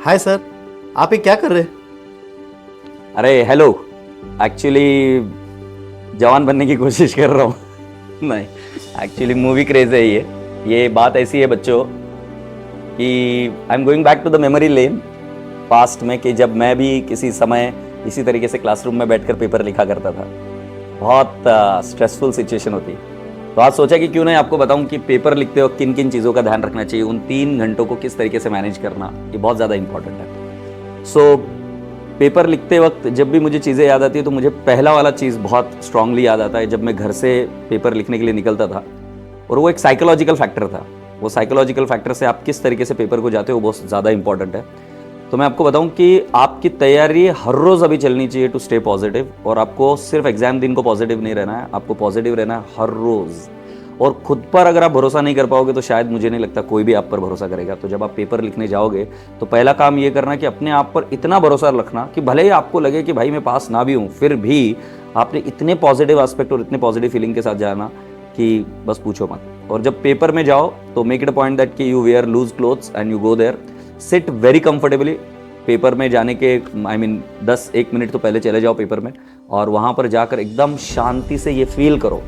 Hi sir, आप ये क्या कर रहे हैं? अरे हेलो। एक्चुअली जवान बनने की कोशिश कर रहा हूँ। नहीं, एक्चुअली मूवी क्रेज है ये बात ऐसी है बच्चों कि I am going back to the memory lane past में, कि जब मैं भी किसी समय इसी तरीके से क्लासरूम में बैठकर पेपर लिखा करता था। बहुत स्ट्रेसफुल सिचुएशन होती। तो आज सोचा कि क्यों नहीं आपको बताऊं कि पेपर लिखते वक्त किन किन चीज़ों का ध्यान रखना चाहिए, उन 3 घंटों को किस तरीके से मैनेज करना, ये बहुत ज़्यादा इंपॉर्टेंट है। सो पेपर लिखते वक्त जब भी मुझे चीज़ें याद आती है तो मुझे पहला वाला चीज़ बहुत स्ट्रांगली याद आता है जब मैं घर से पेपर लिखने के लिए निकलता था, और वो एक साइकोलॉजिकल फैक्टर था। वो साइकोलॉजिकल फैक्टर से आप किस तरीके से पेपर को जाते हो वो बहुत ज़्यादा इंपॉर्टेंट है। तो मैं आपको बताऊं कि आपकी तैयारी हर रोज़ अभी चलनी चाहिए टू स्टे पॉजिटिव, और आपको सिर्फ एग्जाम दिन को पॉजिटिव नहीं रहना है, आपको पॉजिटिव रहना है हर रोज़। और खुद पर अगर आप भरोसा नहीं कर पाओगे तो शायद मुझे नहीं लगता कोई भी आप पर भरोसा करेगा। तो जब आप पेपर लिखने जाओगे तो पहला काम ये करना कि अपने आप पर इतना भरोसा रखना कि भले ही आपको लगे कि भाई मैं पास ना भी हूँ, फिर भी आपने इतने पॉजिटिव एस्पेक्ट और इतने पॉजिटिव फीलिंग के साथ जाना कि बस पूछो मत। और जब पेपर में जाओ तो make it a point that कि you wear loose clothes and you go there, sit very comfortably. Paper में जाने के 10-1 मिनट तो पहले चले जाओ पेपर में, और वहाँ पर जाकर एकदम शांति से ये फील करो,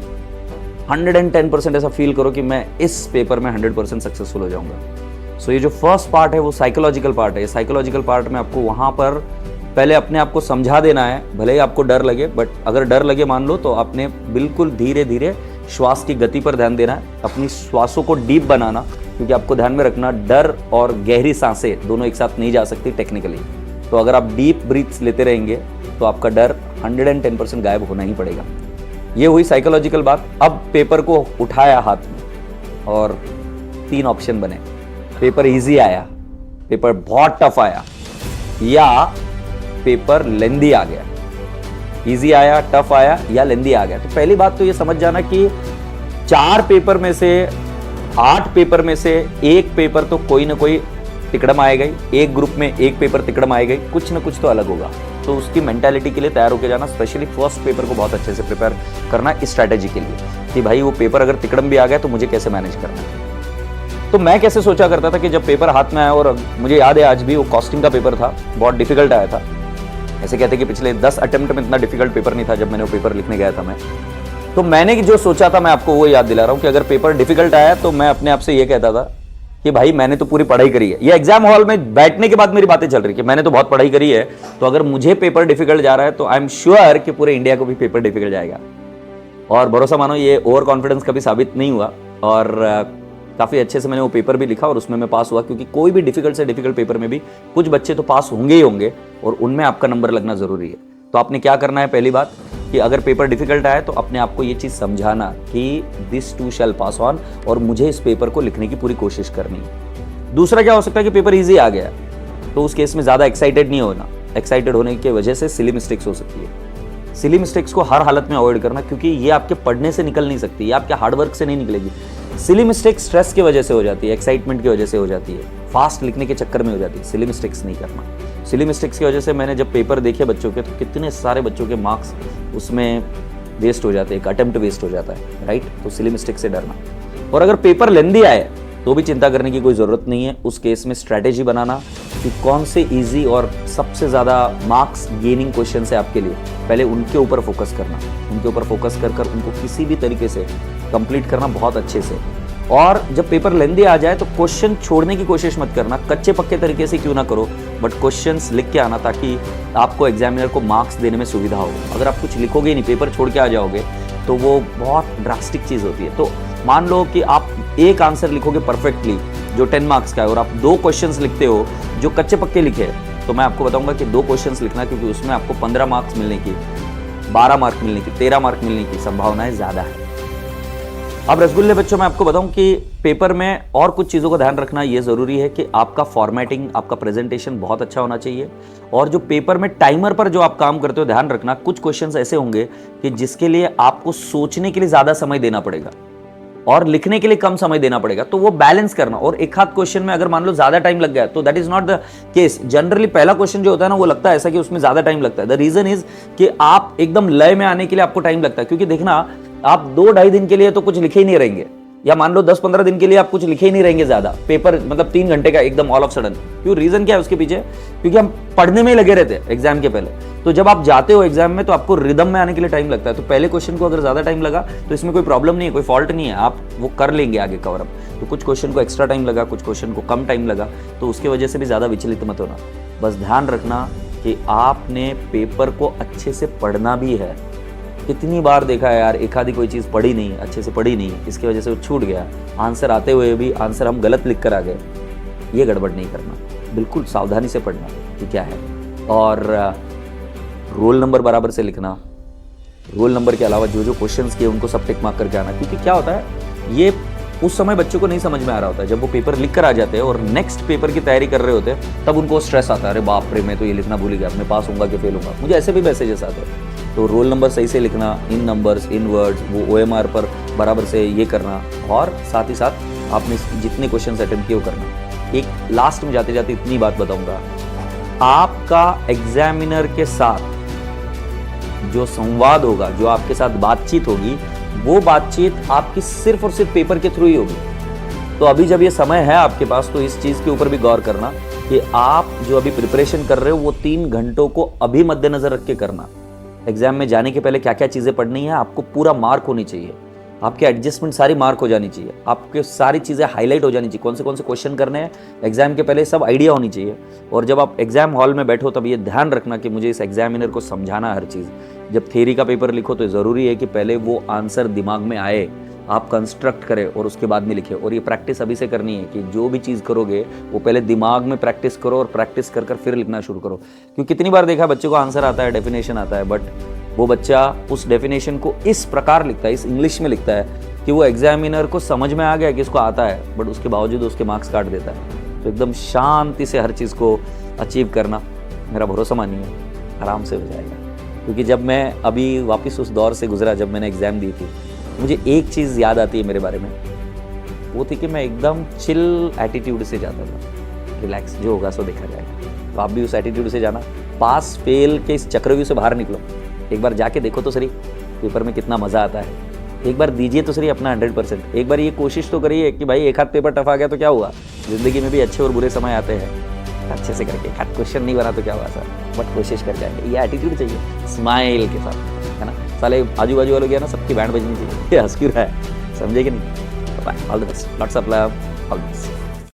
110% ऐसा फील करो कि मैं इस पेपर में 100% सक्सेसफुल हो जाऊंगा। सो ये जो फर्स्ट पार्ट है वो साइकोलॉजिकल पार्ट है। साइकोलॉजिकल पार्ट में आपको वहाँ पर पहले अपने आप को समझा देना है, भले ही आपको डर लगे, बट अगर डर लगे मान लो तो आपने बिल्कुल धीरे धीरे श्वास की गति पर ध्यान देना है, अपनी श्वासों को डीप बनाना, क्योंकि आपको ध्यान में रखना डर और गहरी सांसें दोनों एक साथ नहीं जा सकती टेक्निकली। तो अगर आप डीप ब्रीथ्स लेते रहेंगे तो आपका डर 110% गायब होना ही पड़ेगा। ये हुई साइकोलॉजिकल बात। अब पेपर को उठाया हाथ में और 3 ऑप्शन बने। पेपर इजी आया, पेपर बहुत टफ आया, या पेपर लेंदी आ गया। इजी आया, टफ आया या लेंदी आ गया। तो पहली बात तो ये समझ जाना कि 4 पेपर में से 8 पेपर में से 1 पेपर तो कोई ना कोई तिकड़म आएगा ही। एक ग्रुप में 1 पेपर तिकड़म आएगा ही, कुछ ना कुछ तो अलग होगा। तो उसकी मेंटालिटी के लिए तैयार होकर जाना, स्पेशली फर्स्ट पेपर को बहुत अच्छे से प्रिपेयर करना इस स्ट्रैटेजी के लिए कि भाई वो पेपर अगर तिकड़म भी आ गया तो मुझे कैसे मैनेज करना है। तो मैं कैसे सोचा करता था कि जब पेपर हाथ में आया, और मुझे याद है आज भी, वो कॉस्टिंग का पेपर था, बहुत डिफिकल्ट आया था। ऐसे कहते कि पिछले 10 अटेम्प्ट में इतना डिफिकल्ट पेपर नहीं था जब मैंने वो पेपर लिखने गया था मैं। तो मैंने जो सोचा था मैं आपको वो याद दिला रहा हूँ कि अगर पेपर डिफिकल्ट आया तो मैं अपने आप से ये कहता था कि भाई मैंने तो पूरी पढ़ाई करी है। ये एग्जाम हॉल में बैठने के बाद मेरी बातें चल रही कि मैंने तो बहुत पढ़ाई करी है, तो अगर मुझे पेपर डिफिकल्ट जा रहा है तो आई एम श्योर कि पूरे इंडिया को भी पेपर डिफिकल्ट जाएगा। और भरोसा मानो ये ओवर कॉन्फिडेंस कभी साबित नहीं हुआ, और काफ़ी अच्छे से मैंने वो पेपर भी लिखा और उसमें मैं पास हुआ। क्योंकि कोई भी डिफिकल्ट से डिफिकल्ट पेपर में भी कुछ बच्चे तो पास होंगे ही होंगे, और उनमें आपका नंबर लगना जरूरी है। तो आपने क्या करना है, पहली बात कि अगर पेपर डिफिकल्ट आए तो अपने आप को ये चीज़ समझाना कि this to shell pass on, और मुझे इस पेपर को लिखने की पूरी कोशिश करनी है। दूसरा क्या हो सकता है कि पेपर इजी आ गया, तो उस केस में ज़्यादा एक्साइटेड नहीं होना। एक्साइटेड होने की वजह से सिली मिस्टेक्स हो सकती है। सिली मिस्टेक्स को हर हालत में अवॉइड करना, क्योंकि ये आपके पढ़ने से निकल नहीं सकती, ये आपके हार्डवर्क से नहीं निकलेगी। सिली मिस्टेक स्ट्रेस की वजह से हो जाती है, एक्साइटमेंट की वजह से हो जाती है, फास्ट लिखने के चक्कर में हो जाती है। सिली मिस्टेक्स नहीं करना। सिली मिस्टेक्स की वजह से मैंने जब पेपर देखे बच्चों के, तो कितने सारे बच्चों के मार्क्स उसमें वेस्ट हो जाते हैं, एक अटेम्प्ट वेस्ट हो जाता है, राइट। तो सिली मिस्टेक से डरना। और अगर पेपर लेंदी आए तो भी चिंता करने की कोई ज़रूरत नहीं है। उस केस में स्ट्रैटेजी बनाना कि कौन से इजी और सबसे ज़्यादा मार्क्स गेनिंग क्वेश्चन है आपके लिए, पहले उनके ऊपर फोकस करना। उनके ऊपर फोकस कर उनको किसी भी तरीके से कंप्लीट करना बहुत अच्छे से। और जब पेपर लेंदी आ जाए तो क्वेश्चन छोड़ने की कोशिश मत करना, कच्चे पक्के तरीके से क्यों ना करो, बट क्वेश्चंस लिख के आना, ताकि आपको एग्जामिनर को मार्क्स देने में सुविधा हो। अगर आप कुछ लिखोगे ही नहीं, पेपर छोड़ के आ जाओगे, तो वो बहुत ड्रास्टिक चीज़ होती है। तो मान लो कि आप एक आंसर लिखोगे परफेक्टली जो 10 मार्क्स का है, और आप 2 क्वेश्चंस लिखते हो जो कच्चे पक्के लिखे, तो मैं आपको बताऊंगा कि 2 क्वेश्चंस लिखना, क्योंकि उसमें आपको 15 मार्क्स मिलने की, 12 मार्क मिलने की, 13 मार्क मिलने की संभावनाएं ज़्यादा है। अब रसगुल्ले बच्चों, मैं आपको बताऊं कि पेपर में और कुछ चीज़ों का ध्यान रखना ये ज़रूरी है कि आपका फॉर्मेटिंग, आपका प्रेजेंटेशन बहुत अच्छा होना चाहिए। और जो पेपर में टाइमर पर जो आप काम करते हो, ध्यान रखना कुछ क्वेश्चंस ऐसे होंगे कि जिसके लिए आपको सोचने के लिए ज़्यादा समय देना पड़ेगा और लिखने के लिए कम समय देना पड़ेगा। तो वो बैलेंस करना। और एक हाथ क्वेश्चन में अगर मान लो ज्यादा टाइम लग गया तो that is not the case. Generally पहला क्वेश्चन जो होता है ना, वो लगता है ऐसा कि उसमें ज्यादा टाइम लगता है। द रीजन इज कि आप एकदम लय में आने के लिए आपको टाइम लगता है, क्योंकि देखना आप 2-2.5 दिन के लिए तो कुछ लिखे ही नहीं रहेंगे, या मान लो 10-15 दिन के लिए आप कुछ लिखे ही नहीं रहेंगे ज्यादा, पेपर मतलब 3 घंटे का एकदम ऑल ऑफ सडन। क्यों, रीजन क्या है उसके पीछे? क्योंकि हम पढ़ने में ही लगे रहते हैं एग्जाम के पहले। तो जब आप जाते हो एग्जाम में तो आपको रिदम में आने के लिए टाइम लगता है। तो पहले क्वेश्चन को अगर ज्यादा टाइम लगा तो इसमें कोई प्रॉब्लम नहीं है, कोई फॉल्ट नहीं है, आप वो कर लेंगे आगे कवर अप। तो कुछ क्वेश्चन को एक्स्ट्रा टाइम लगा, कुछ क्वेश्चन को कम टाइम लगा, तो उसके वजह से भी ज्यादा विचलित मत होना। बस ध्यान रखना कि आपने पेपर को अच्छे से पढ़ना भी है। कितनी बार देखा है यार, एक आधी कोई चीज़ पढ़ी नहीं, अच्छे से पढ़ी नहीं, इसकी वजह से वो छूट गया, आंसर आते हुए भी आंसर हम गलत लिख कर आ गए। ये गड़बड़ नहीं करना, बिल्कुल सावधानी से पढ़ना कि क्या है। और रोल नंबर बराबर से लिखना। रोल नंबर के अलावा जो जो क्वेश्चंस किए उनको सब टिक मार्क करके आना। क्योंकि क्या होता है, ये उस समय बच्चों को नहीं समझ में आ रहा होता है। जब वो पेपर लिख कर आ जाते हैं और नेक्स्ट पेपर की तैयारी कर रहे होते हैं, तब उनको स्ट्रेस आता है, अरे बाप रे मैं तो ये लिखना भूल गया, मैं पास होऊंगा कि फेल होऊंगा। मुझे ऐसे भी मैसेजेस आते हैं। तो रोल नंबर सही से लिखना, इन नंबर्स, इन वर्ड्स, वो OMR पर बराबर से ये करना, और साथ ही साथ आपने जितने क्वेश्चन अटेम्प्ट किए वो करना। एक लास्ट में जाते जाते इतनी बात बताऊंगा, आपका एग्जामिनर के साथ जो संवाद होगा, जो आपके साथ बातचीत होगी, वो बातचीत आपकी सिर्फ और सिर्फ पेपर के थ्रू ही होगी। तो अभी जब ये समय है आपके पास, तो इस चीज के ऊपर भी गौर करना कि आप जो अभी प्रिपरेशन कर रहे हो वो 3 घंटों को अभी मद्देनजर रख के करना। एग्जाम में जाने के पहले क्या क्या चीजें पढ़नी है, आपको पूरा मार्क होनी चाहिए, आपके एडजस्टमेंट सारी मार्क हो जानी चाहिए, आपके सारी चीज़ें हाईलाइट हो जानी चाहिए, कौन से क्वेश्चन करने हैं एग्जाम के पहले, सब आइडिया होनी चाहिए। और जब आप एग्जाम हॉल में बैठो तब ये ध्यान रखना कि मुझे इस एग्जामिनर को समझाना हर चीज़। जब थ्योरी का पेपर लिखो तो ज़रूरी है कि पहले वो आंसर दिमाग में आए, आप कंस्ट्रक्ट करें और उसके बाद में लिखें। और ये प्रैक्टिस अभी से करनी है कि जो भी चीज़ करोगे वो पहले दिमाग में प्रैक्टिस करो और प्रैक्टिस कर कर फिर लिखना शुरू करो। क्योंकि कितनी बार देखा बच्चे को आंसर आता है, डेफिनेशन आता है, बट वो बच्चा उस डेफिनेशन को इस प्रकार लिखता है, इस इंग्लिश में लिखता है कि वो एग्जामिनर को समझ में आ गया कि इसको आता है, बट उसके बावजूद उसके मार्क्स काट देता है। तो एकदम शांति से हर चीज़ को अचीव करना, मेरा भरोसा मानिए आराम से हो जाएगा। क्योंकि जब मैं अभी वापस उस दौर से गुजरा जब मैंने एग्ज़ाम दी थी, मुझे एक चीज़ याद आती है मेरे बारे में, वो थी कि मैं एकदम चिल एटीट्यूड से जाता था, रिलैक्स, जो होगा सो देखा जाएगा। तो आप भी उस एटीट्यूड से जाना, पास फेल के इस चक्रव्यूह से बाहर निकलो। एक बार जाके देखो तो सही पेपर में कितना मज़ा आता है, एक बार दीजिए तो सही अपना 100%। एक बार ये कोशिश तो करिए कि भाई एक हाथ पेपर टफ आ गया तो क्या हुआ, ज़िंदगी में भी अच्छे और बुरे समय आते हैं, अच्छे से करके। हाथ क्वेश्चन नहीं बना तो क्या हुआ सर, बट कोशिश कर जाएंगे। ये एटीट्यूड चाहिए स्माइल के साथ, है ना। साले आजू बाजू वालों गया ना, सबकी बैंड बजनी चाहिए। ये हंस क्यों रहा है, समझे कि नहीं? All the best, lots of love, all the best.